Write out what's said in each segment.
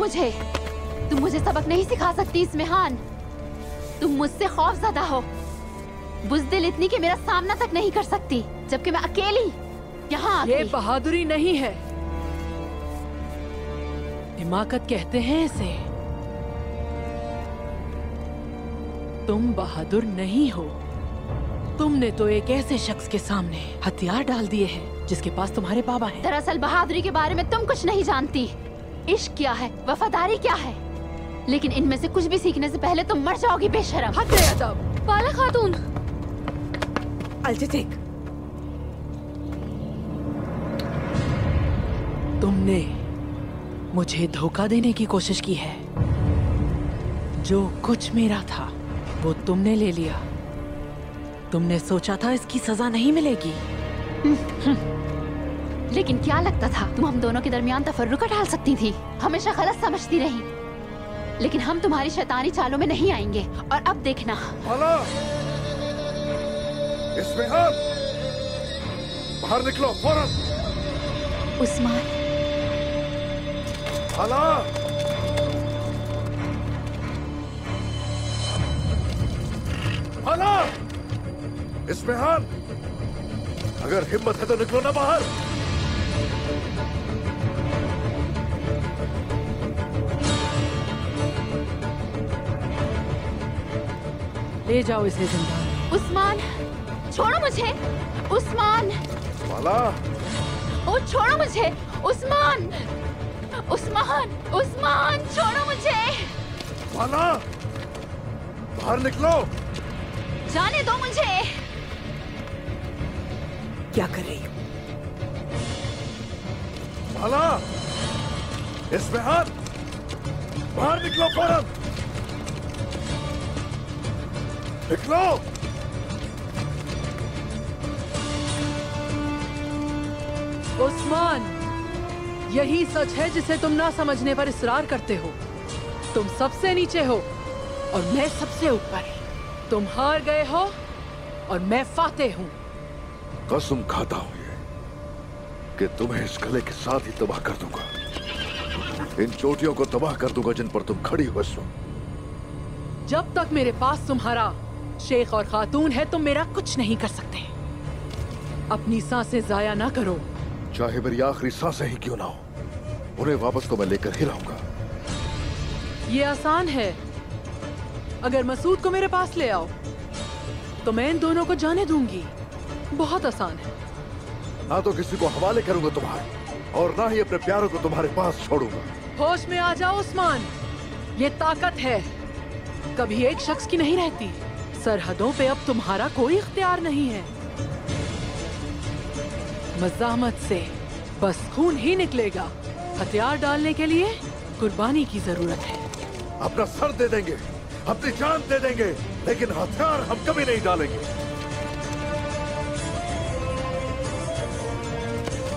तुम मुझे सबक नहीं सिखा सकती इस्मिहान। तुम मुझसे खौफज़दा हो, बुज़दिल इतनी कि मेरा सामना तक नहीं कर सकती, जबकि मैं अकेली यहाँ आके। ये बहादुरी नहीं है, हिमाकत कहते हैं इसे। तुम बहादुर नहीं हो। तुमने तो एक ऐसे शख्स के सामने हथियार डाल दिए हैं जिसके पास तुम्हारे बाबा हैं। दरअसल बहादुरी के बारे में तुम कुछ नहीं जानती। इश्क क्या है, वफादारी क्या है, लेकिन इनमें से कुछ भी सीखने से पहले तुम मर जाओगी बेशरम। हद है अदब। पाला खातून। अल्जितिक, तुमने मुझे धोखा देने की कोशिश की है। जो कुछ मेरा था वो तुमने ले लिया। तुमने सोचा था इसकी सजा नहीं मिलेगी। लेकिन क्या लगता था तुम हम दोनों के दरमियान तफर्रुका डाल सकती थी? हमेशा गलत समझती रही, लेकिन हम तुम्हारी शैतानी चालों में नहीं आएंगे। और अब देखना। इस्मिहान, बाहर निकलो फौरन। उस्मान। हाला, हाला, इस्मिहान, अगर हिम्मत है तो निकलो ना बाहर। ले जाओ इसे जिंदा। उस्मान, छोड़ो मुझे। उस्मान, हाला, ओ छोड़ो मुझे। उस्मान, उस्मान, उस्मान, छोड़ो मुझे। हाला, बाहर निकलो। जाने दो मुझे। क्या कर रही हो? हाला, इस्मिहान, बाहर निकलो फौरन। निकलो। उस्मान, यही सच है जिसे तुम ना समझने पर इसरार करते हो। तुम सबसे नीचे हो और मैं सबसे ऊपर। तुम हार गए हो और मैं फातेह हूँ। कसम खाता हूं ये कि तुम्हें इस गले के साथ ही तबाह कर दूंगा। इन चोटियों को तबाह कर दूंगा जिन पर तुम खड़ी हो इस वक्त। जब तक मेरे पास तुम्हारा शेख और खातून है तुम मेरा कुछ नहीं कर सकते। अपनी सांसें जाया ना करो। चाहे मेरी आखिरी सांसें ही क्यों ना हो, उन्हें वापस तो मैं लेकर ही रहूंगा। ये आसान है। अगर मसूद को मेरे पास ले आओ तो मैं इन दोनों को जाने दूंगी। बहुत आसान है। ना तो किसी को हवाले करूंगा तुम्हारे, और ना ही अपने प्यारों को तुम्हारे पास छोड़ूंगा। होश में आ जाओ उस्मान, ये ताकत है, कभी एक शख्स की नहीं रहती। सरहदों पे अब तुम्हारा कोई इख्तियार नहीं है। मज़ाहमत से बस खून ही निकलेगा। हथियार डालने के लिए कुर्बानी की जरूरत है। अपना सर दे देंगे, अपनी जान दे देंगे, लेकिन हथियार हम कभी नहीं डालेंगे।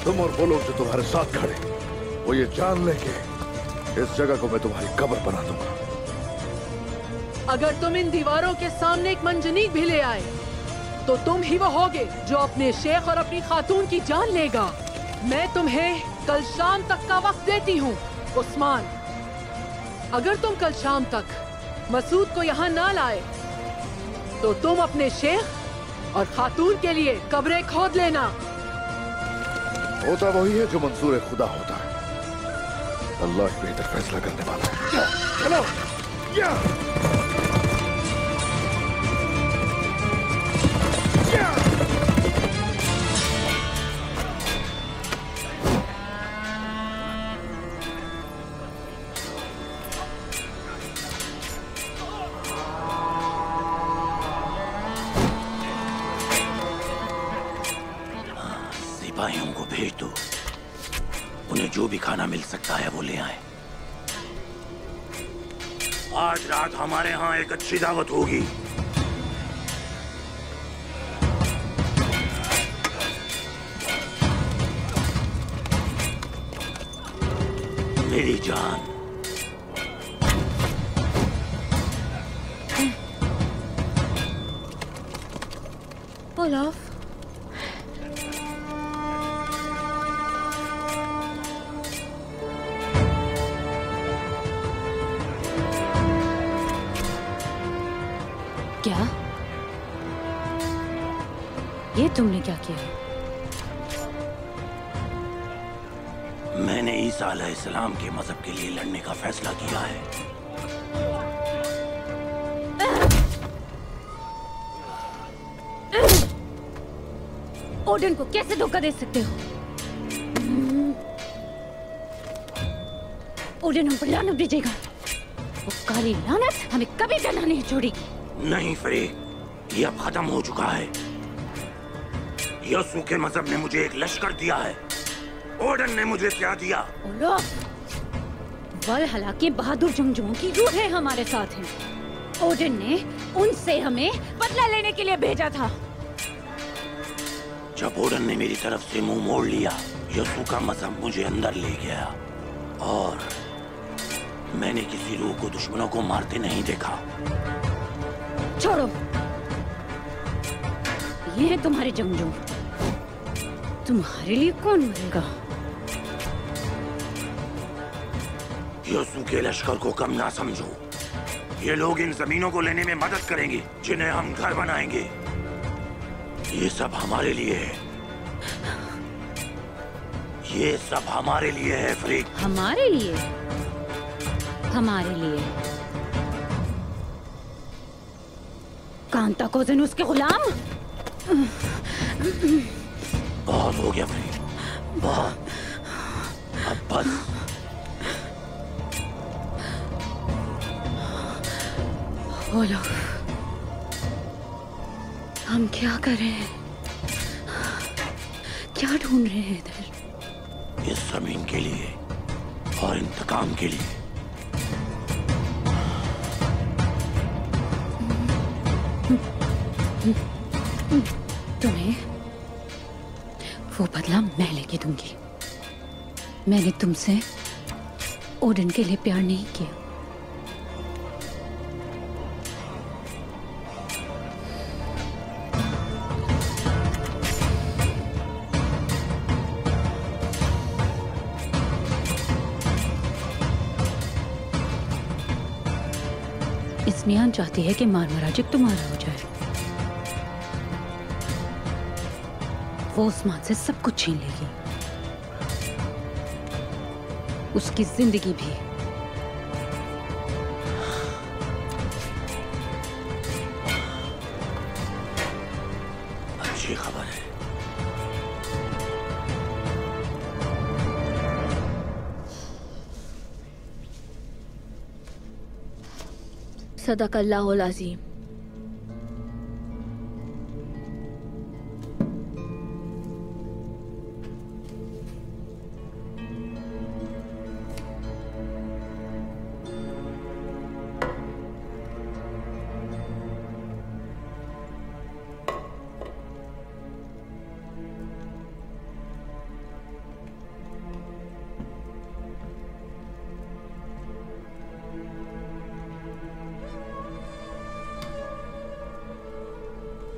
तुम और वो लोग जो तुम्हारे साथ खड़े, वो ये जान लेंगे इस जगह को मैं तुम्हारी कब्र बना दूंगा। अगर तुम इन दीवारों के सामने एक मंजनीक भी ले आए तो तुम ही वो होगे जो अपने शेख और अपनी खातून की जान लेगा। मैं तुम्हें कल शाम तक का वक्त देती हूँ उस्मान। अगर तुम कल शाम तक मसूद को यहाँ ना लाए तो तुम अपने शेख और खातून के लिए कब्रें खोद लेना। होता वही है जो मंसूर खुदा होता है। अल्लाह ही बेहतर फैसला करने वाला है। चलो, या। सिपाहियों को भेज दो, उन्हें जो भी खाना मिल सकता है वो ले आए। आज रात हमारे यहाँ एक अच्छी दावत होगी। मेरी जान, ओलाफ, क्या? ये तुमने क्या किया? मैंने ईसा अलैहिस्सलाम के मजहब के लिए लड़ने का फैसला किया है। ओडिन को कैसे धोखा दे सकते हो? ओडिन हम पर लानत भेजेगा। वो काली लानत हमें कभी डरना नहीं छोड़ेगी। नहीं फ्री, ये अब खत्म हो चुका है। यसु के मजहब ने मुझे एक लश्कर दिया है। ओडन ने मुझे क्या दिया? वल्हला के बहादुर जंगजुओं की रूहें हमारे साथ हैं। ओडिन ने उनसे हमें बदला लेने के लिए भेजा था। जब ओडन ने मेरी तरफ से मुंह मोड़ लिया, यसु का मजहब मुझे अंदर ले गया और मैंने किसी रूह को दुश्मनों को मारते नहीं देखा। छोड़ो, ये है तुम्हारे जंगजू। तुम्हारे लिए कौन मरेगा? यसु के लश्कर को कम ना समझो। ये लोग इन जमीनों को लेने में मदद करेंगे जिन्हें हम घर बनाएंगे। ये सब हमारे लिए है। ये सब हमारे लिए है फ्रीक। हमारे लिए? हमारे लिए? कांता को जन उसके गुलाम? बहुत हो गया फ्रीक, बहुत। अब बस। बोलो, हम क्या कर रहे हैं? क्या ढूंढ रहे हैं इधर? इस जमीन के लिए और इंतकाम के लिए। तुम्हें वो बदला मैं लेके दूंगी। मैंने तुमसे ओडिन के लिए प्यार नहीं किया। स्नेहा चाहती है कि मारमराजिक तुम्हारा हो जाए। वो उस्मान से सब कुछ छीन लेगी, उसकी जिंदगी भी। अच्छी खबर है। सदक़ल्लाहुल अज़ीम।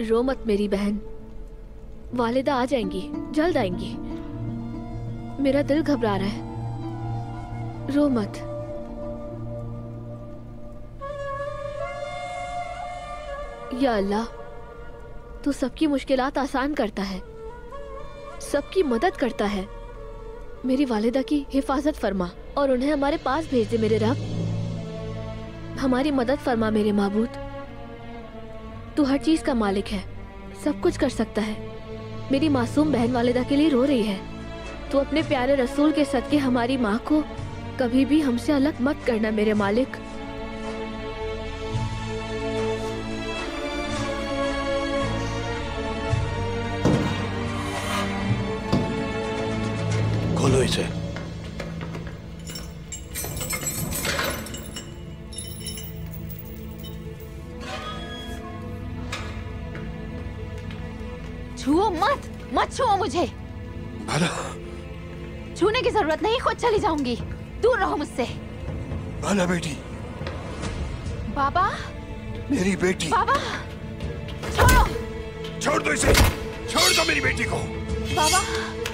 रो मत मेरी बहन, वालिदा आ जाएंगी, जल्द आएंगी। मेरा दिल घबरा रहा है, रो मत। या अल्लाह, तू सबकी मुश्किलात आसान करता है, सबकी मदद करता है। मेरी वालिदा की हिफाजत फरमा और उन्हें हमारे पास भेज दे मेरे रब। हमारी मदद फरमा मेरे माबूद। तू हर चीज का मालिक है, सब कुछ कर सकता है। मेरी मासूम बहन वालिदा के लिए रो रही है। तू अपने प्यारे रसूल के सदके हमारी माँ को कभी भी हमसे अलग मत करना मेरे मालिक। खोलो इसे। छुओ मत, मत छुओ मुझे। भला छूने की जरूरत नहीं, खुद चली जाऊंगी। दूर रहो मुझसे। भला बेटी। बाबा, मेरी बेटी। बाबा, छोड़ो। छोड़ दो इसे, छोड़ दो मेरी बेटी को। बाबा,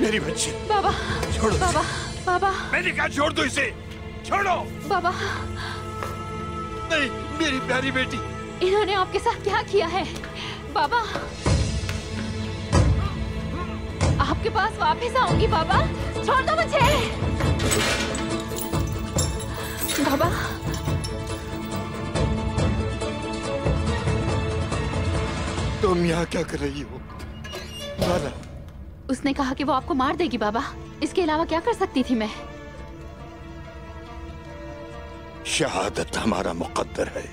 मेरी बच्ची। बाबा, छोड़ो इसे। बाबा, बाबा, मैंने कहा छोड़ दो इसे, छोड़ो। बाबा, नहीं, मेरी प्यारी बेटी, इन्होंने आपके साथ क्या किया है? बाबा, आपके पास वापस आऊंगी बाबा, छोड़ दो मुझे। बाबा, तुम यहाँ क्या कर रही हो? लाला, उसने कहा कि वो आपको मार देगी बाबा, इसके अलावा क्या कर सकती थी मैं? शहादत हमारा मुकद्दर है।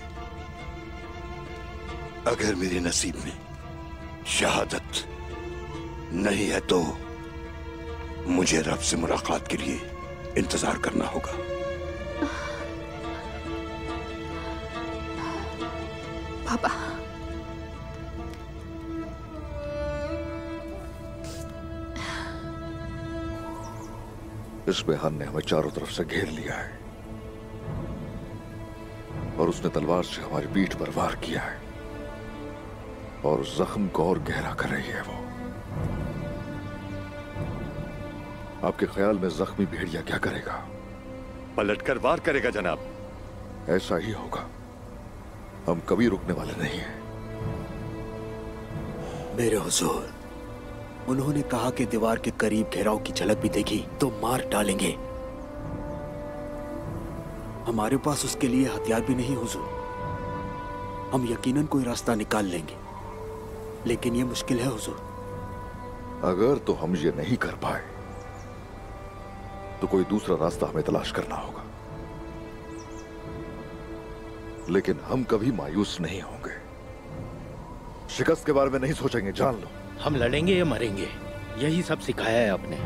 अगर मेरे नसीब में शहादत नहीं है तो मुझे रब से मुलाकात के लिए इंतजार करना होगा। पापा, इस बेहान ने हमें चारों तरफ से घेर लिया है और उसने तलवार से हमारी पीठ पर वार किया है और जख्म को और गहरा कर रही है वो। आपके ख्याल में जख्मी भेड़िया क्या करेगा? पलटकर वार करेगा जनाब। ऐसा ही होगा, हम कभी रुकने वाले नहीं हैं। मेरे हुजूर, उन्होंने कहा कि दीवार के करीब घेराव की झलक भी देखी तो मार डालेंगे। हमारे पास उसके लिए हथियार भी नहीं हुजूर। हम यकीनन कोई रास्ता निकाल लेंगे, लेकिन यह मुश्किल है हुजूर। अगर तो हम ये नहीं कर पाए तो कोई दूसरा रास्ता हमें तलाश करना होगा, लेकिन हम कभी मायूस नहीं होंगे। शिकस्त के बारे में नहीं सोचेंगे, जान लो। हम लड़ेंगे या मरेंगे, यही सब सिखाया है आपने।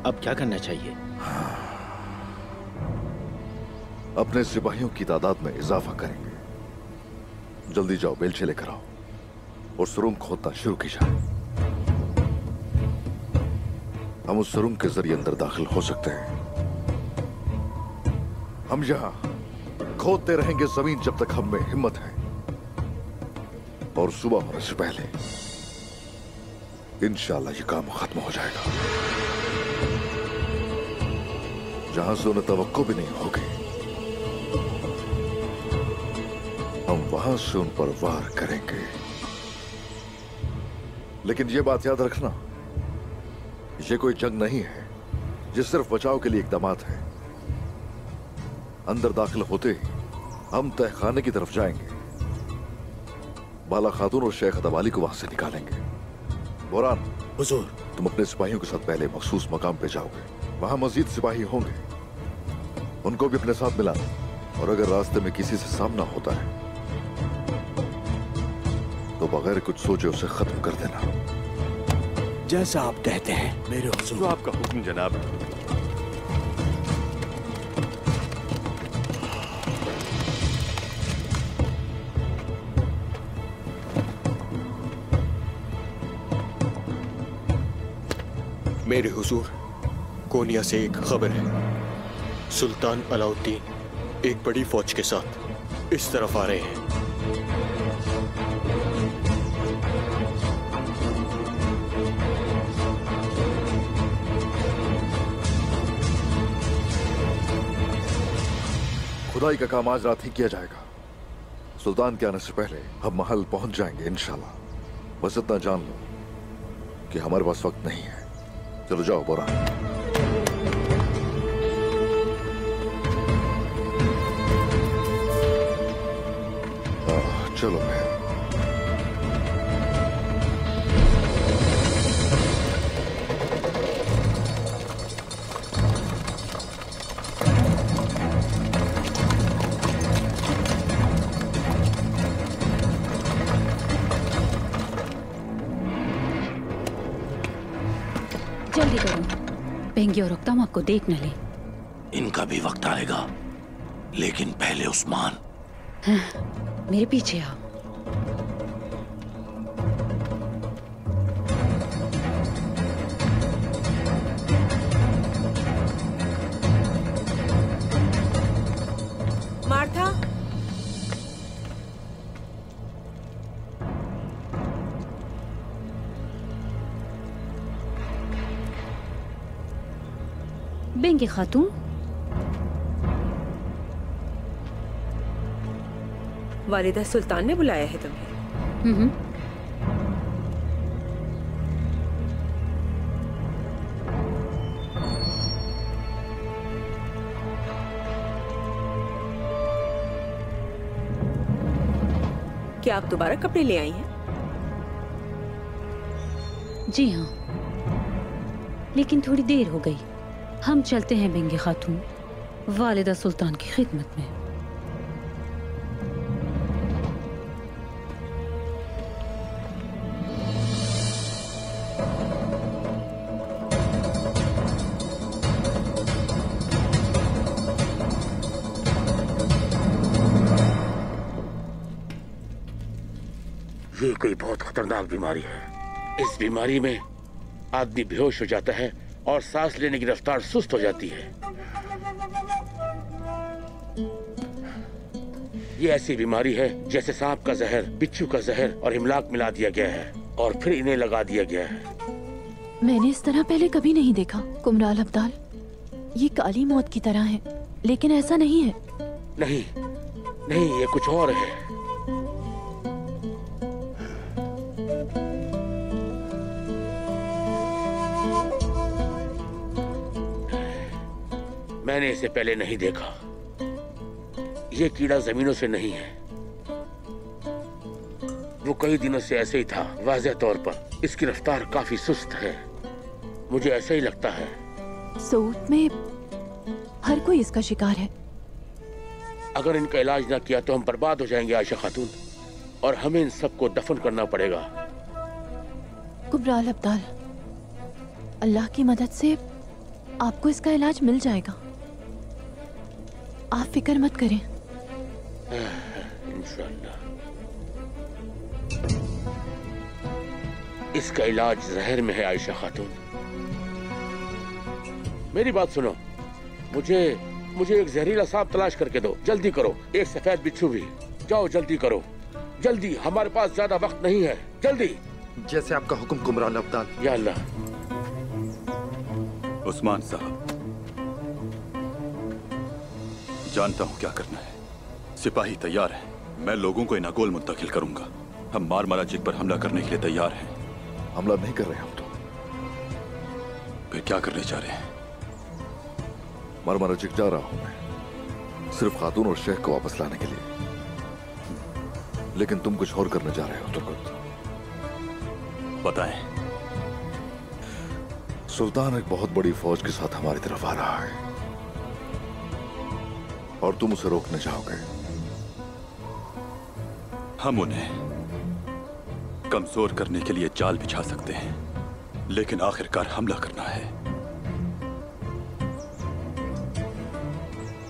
अब क्या करना चाहिए? अपने सिपाहियों की तादाद में इजाफा करेंगे। जल्दी जाओ, बेलचे लेकर आओ और सुरंग खोदना शुरू की जाए। हम उस सुरंग के जरिए अंदर दाखिल हो सकते हैं। हम यहां खोदते रहेंगे जमीन जब तक हम में हिम्मत है, और सुबह होने से पहले इंशाअल्लाह ये काम खत्म हो जाएगा। जहां से उन्हें तवक्को भी नहीं होगी, हम वहां से उन पर वार करेंगे। लेकिन ये बात याद रखना, ये कोई जंग नहीं है, ये सिर्फ बचाव के लिए इकदामात है। अंदर दाखिल होते ही हम तहखाने की तरफ जाएंगे। बाला खातून और शेख अदवाली को वहां से निकालेंगे। बोरान, हुजूर, तुम अपने सिपाहियों के साथ पहले मखसूस मकाम पे जाओगे। वहां मजीद सिपाही होंगे, उनको भी अपने साथ मिलाना। और अगर रास्ते में किसी से सामना होता है तो बगैर कुछ सोचे उसे खत्म कर देना। जैसा आप कहते हैं मेरे हुजूर। जो आपका हुक्म जनाब। मेरे हुजूर, कोनिया से एक खबर है। सुल्तान अलाउद्दीन एक बड़ी फौज के साथ इस तरफ आ रहे हैं। खुदाई का काम आज रात ही किया जाएगा। सुल्तान के आने से पहले हम महल पहुंच जाएंगे इंशाल्लाह। बस इतना जान लो कि हमारे पास वक्त नहीं है। चलो जाओ बोरान। चलो फिर। जल्दी करो, पेंगी और रुकताम आपको देख न ले। इनका भी वक्त आएगा, लेकिन पहले उस्मान। हाँ, मेरे पीछे आओ। मार्था, बेंगे खातून, वालिदा सुल्तान ने बुलाया है तुम्हें। क्या आप दोबारा कपड़े ले आई हैं? जी हाँ, लेकिन थोड़ी देर हो गई। हम चलते हैं बेंगे खातून, वालिदा सुल्तान की खिदमत में। ये कोई बहुत खतरनाक बीमारी है। इस बीमारी में आदमी बेहोश हो जाता है और सांस लेने की रफ्तार सुस्त हो जाती है। ये ऐसी बीमारी है जैसे सांप का जहर, बिच्छू का जहर और इमलाक मिला दिया गया है और फिर इन्हें लगा दिया गया है। मैंने इस तरह पहले कभी नहीं देखा कुमराल अब्दाल। ये काली मौत की तरह है, लेकिन ऐसा नहीं है। नहीं नहीं, ये कुछ और है। मैंने इसे पहले नहीं देखा। ये कीड़ा जमीनों से नहीं है। वो कई दिनों से ऐसे ही था। वाज़ेह तौर पर इसकी रफ्तार काफी सुस्त है। मुझे ऐसा ही लगता है। सूट में हर कोई इसका शिकार है। अगर इनका इलाज ना किया तो हम बर्बाद हो जाएंगे आयशा खातून, और हमें इन सबको दफन करना पड़ेगा। कुबराल अब्दाल, अल्लाह की मदद से आपको इसका इलाज मिल जाएगा। आप फिक्र मत करें। इंशाअल्लाह। इसका इलाज जहर में है आयशा खातून। मेरी बात सुनो, मुझे एक जहरीला सांप तलाश करके दो। जल्दी करो। एक सफेद बिच्छू भी। जाओ जल्दी करो, जल्दी। हमारे पास ज्यादा वक्त नहीं है। जल्दी। जैसे आपका हुक्म कुमरान अब्दाल। या अल्लाह। उस्मान साहब, जानता हूं क्या करना है। सिपाही तैयार हैं। मैं लोगों को इनागोल मुंतकिल करूंगा। हम मारमारा जिग पर हमला करने के लिए तैयार हैं। हमला नहीं कर रहे हम तो। फिर क्या करने जा रहे हैं? मारमारा जिग जा रहा हूं मैं, सिर्फ खातून और शेख को वापस लाने के लिए। लेकिन तुम कुछ और करने जा रहे हो तुर्कुत। बताएं। सुल्तान एक बहुत बड़ी फौज के साथ हमारी तरफ आ रहा है और तुम उसे रोकने जाओगे। हम उन्हें कमजोर करने के लिए जाल बिछा सकते हैं, लेकिन आखिरकार हमला करना है।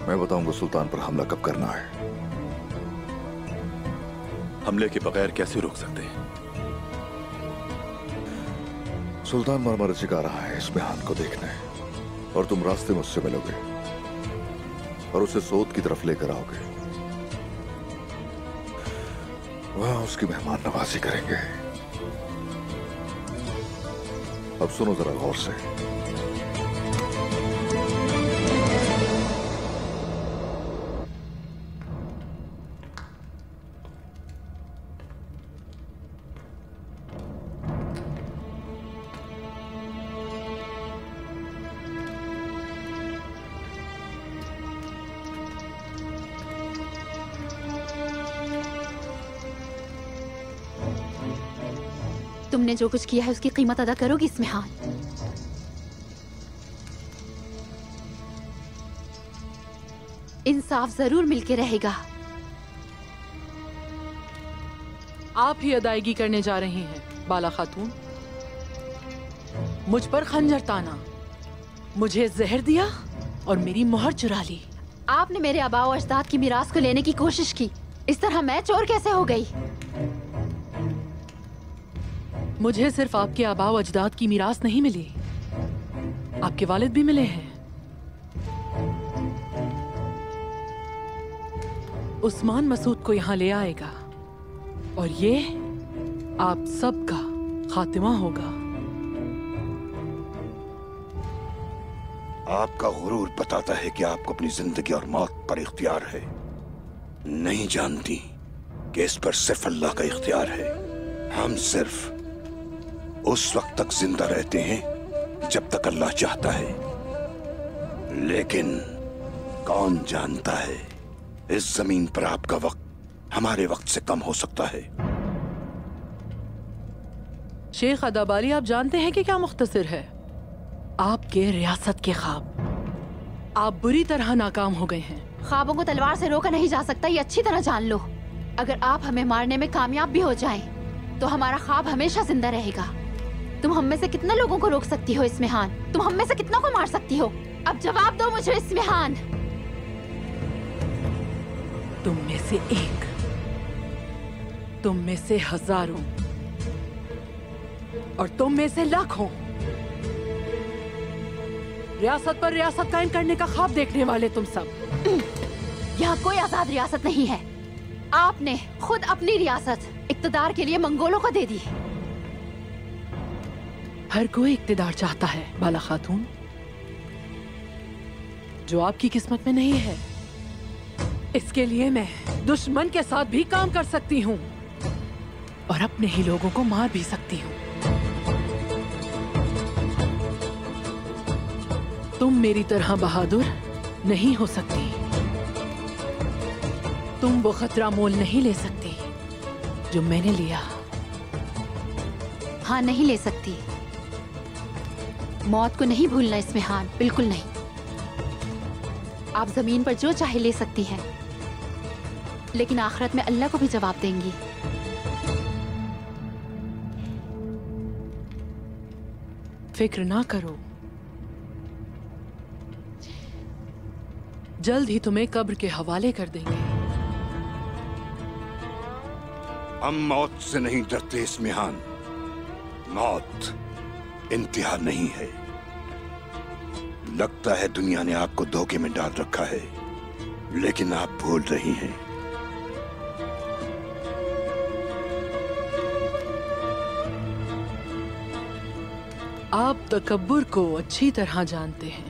मैं बताऊंगा सुल्तान पर हमला कब करना है। हमले के बगैर कैसे रोक सकते हैं? सुल्तान मारमारा जिग आ रहा है इस मेहमान को देखने, और तुम रास्ते में उससे मिलोगे और उसे सोत की तरफ लेकर आओगे। वहां उसकी मेहमान नवाजी करेंगे। अब सुनो जरा गौर से। तुमने जो कुछ किया है उसकी कीमत अदा करोगी इसमेहान। इंसाफ जरूर मिलके रहेगा। आप ही अदायगी करने जा रही हैं बाला खातून। मुझ पर खंजर ताना, मुझे जहर दिया और मेरी मोहर चुरा ली। आपने मेरे आबा और अजदाद की मीरास को लेने की कोशिश की। इस तरह मैं चोर कैसे हो गई? मुझे सिर्फ आपके आबा और अजदाद की मीरास नहीं मिली, आपके वालिद भी मिले हैं। उस्मान मसूद को यहाँ ले आएगा और ये आप सबका खातिमा होगा। आपका गुरूर बताता है कि आपको अपनी जिंदगी और मौत पर इख्तियार है। नहीं जानती कि इस पर सिर्फ अल्लाह का इख्तियार है। हम सिर्फ उस वक्त तक जिंदा रहते हैं जब तक अल्लाह चाहता है, लेकिन कौन जानता है इस जमीन पर आपका वक्त हमारे वक्त से कम हो सकता है। शेख अदाबाली, आप जानते हैं कि क्या मुख्तसर है? आपके रियासत के ख्वाब। आप बुरी तरह नाकाम हो गए हैं। ख्वाबों को तलवार से रोका नहीं जा सकता, ये अच्छी तरह जान लो। अगर आप हमें मारने में कामयाब भी हो जाएं, तो हमारा ख्वाब हमेशा जिंदा रहेगा। तुम हम में से कितने लोगों को रोक सकती हो इस्मिहान? तुम हम में से कितनों को मार सकती हो? अब जवाब दो मुझे इस्मिहान। तुम में से एक, तुम में से हजारों, और तुम में से लाखों रियासत पर रियासत कायम करने का ख्वाब देखने वाले तुम सब। यहाँ कोई आजाद रियासत नहीं है। आपने खुद अपनी रियासत इक्तदार के लिए मंगोलों को दे दी। हर कोई इक्तदार चाहता है बाला खातून, जो आपकी किस्मत में नहीं है। इसके लिए मैं दुश्मन के साथ भी काम कर सकती हूँ और अपने ही लोगों को मार भी सकती हूँ। तुम मेरी तरह बहादुर नहीं हो सकती। तुम वो खतरा मोल नहीं ले सकती जो मैंने लिया। हाँ, नहीं ले सकती। मौत को नहीं भूलना इस्मिहान, बिल्कुल नहीं। आप जमीन पर जो चाहे ले सकती हैं, लेकिन आखिरत में अल्लाह को भी जवाब देंगी। फिक्र ना करो, जल्द ही तुम्हें कब्र के हवाले कर देंगे। हम मौत से नहीं डरते इस्मिहान। मौत इंतहा नहीं है। लगता है दुनिया ने आपको धोखे में डाल रखा है, लेकिन आप भूल रही हैं। आप तकब्बुर को अच्छी तरह जानते हैं।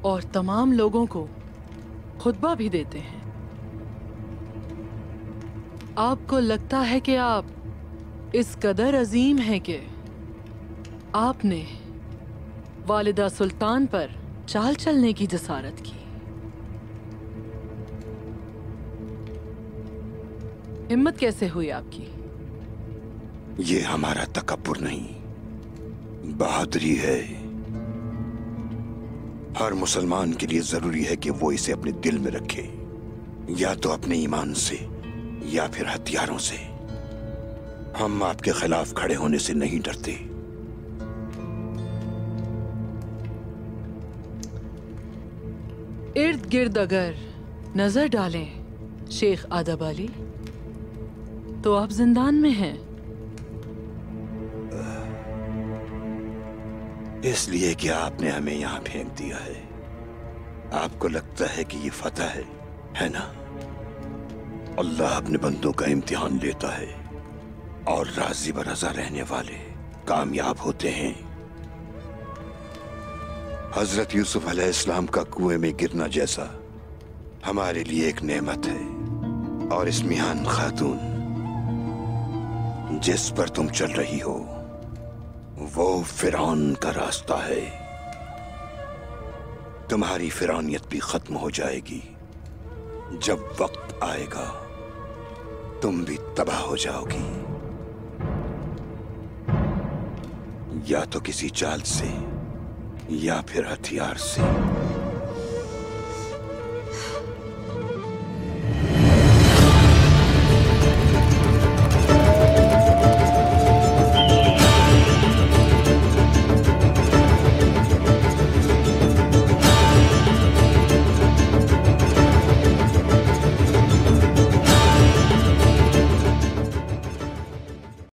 और तमाम लोगों को खुतबा भी देते हैं। आपको लगता है कि आप इस कदर अजीम हैं कि आपने वालिदा सुल्तान पर चाल चलने की जसारत की। हिम्मत कैसे हुई आपकी? ये हमारा तकब्बुर नहीं, बहादुरी है। हर मुसलमान के लिए जरूरी है कि वो इसे अपने दिल में रखे, या तो अपने ईमान से या फिर हथियारों से। हम आपके खिलाफ खड़े होने से नहीं डरते। इर्द गिर्द अगर नजर डालें शेख आदाबाली, तो आप जिंदान में हैं। इसलिए कि आपने हमें यहाँ फेंक दिया है। आपको लगता है कि ये फतह है ना? अल्लाह अपने बंदों का इम्तिहान लेता है और राजी बरज़ा रहने वाले कामयाब होते हैं। हजरत यूसुफ अलैहिस्सलाम का कुएं में गिरना जैसा हमारे लिए एक नेमत है, और इस्मिहान खातून जिस पर तुम चल रही हो वो फिरौन का रास्ता है। तुम्हारी फिरौनियत भी खत्म हो जाएगी। जब वक्त आएगा तुम भी तबाह हो जाओगी, या तो किसी चाल से या फिर हथियार से।